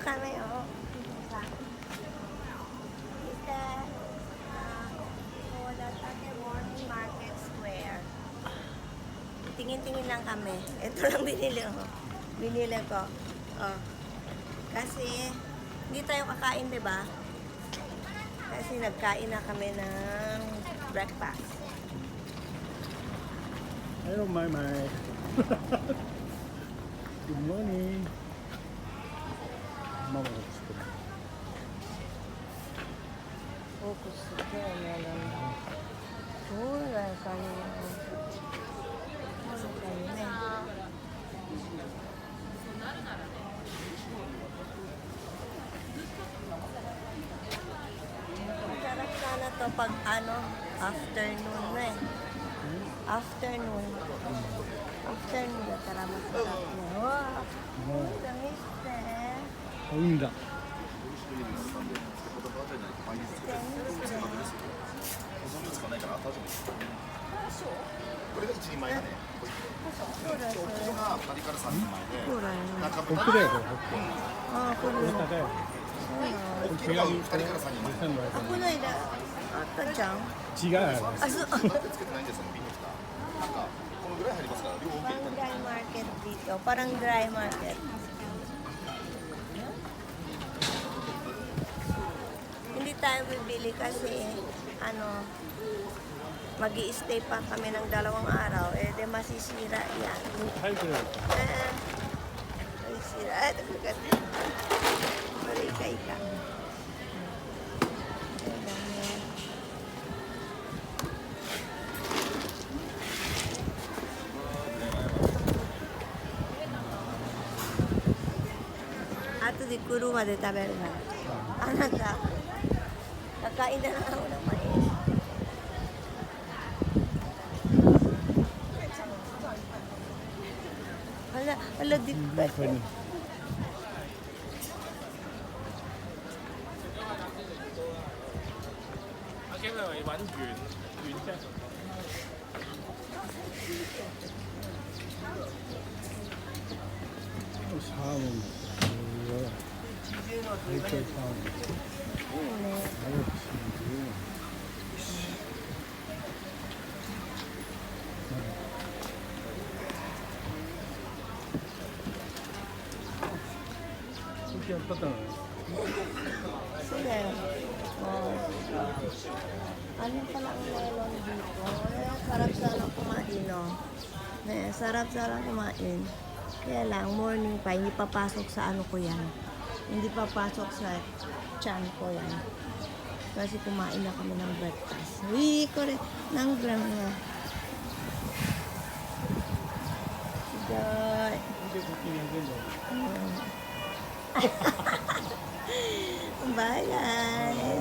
kami, oh. Ito, Kodatate Morning Market Square. Tingin-tingin lang kami. Ito lang binili ko. Binili ko. Oh. Kasi, hindi tayo kakain, di ba? Kasi nagkain na kami ng breakfast. Hello, my. Good morning. Mamaが作る。 Focus ito, meron lang. Wala kanina. Wala kanina. Masarap sana to pag afternoon na eh. Afternoon. Afternoon na tara masarap na. Wow! Tamis eh. 合うんだ。これが一人前だね。そうだ、それ。大きいのが2人から3人前で、そうだよね。中ホッ豚クだよこれホック。ああ、これこれ高いよ。大きいのが2人から3人前。 この間あったじゃん。違う。あ、そう。だってつけてないんですよ、瓶の蓋。なんか、このぐらい入りますから、両方 Parang dry market dito. Parang dry market. Hindi tayo bibili kasi magi-stay pa kami ng 2 araw. Eh, de masisira yan. はいこれ。 Masisira. Marikay ka. Ato di kuru ma de taberu na. Anata. Kakain na lang ako ng mais. Hala, di ko. これね。阿經係揾圓啫。 サーモン。すごい。最高サーモン。 やったのね。 Sige. Oh. Ano pala ang melon dito? Eh, sarap sana kumain, no? Eh, sarap sana kumain. Kaya lang, morning pa, hindi papasok sa ano ko yan. Hindi papasok sa chan ko yan. Kasi kumain na kami ng breakfast. Uy, ko rin. Nang gram na. Sige. でこっちにあげるの。 Bye, guys.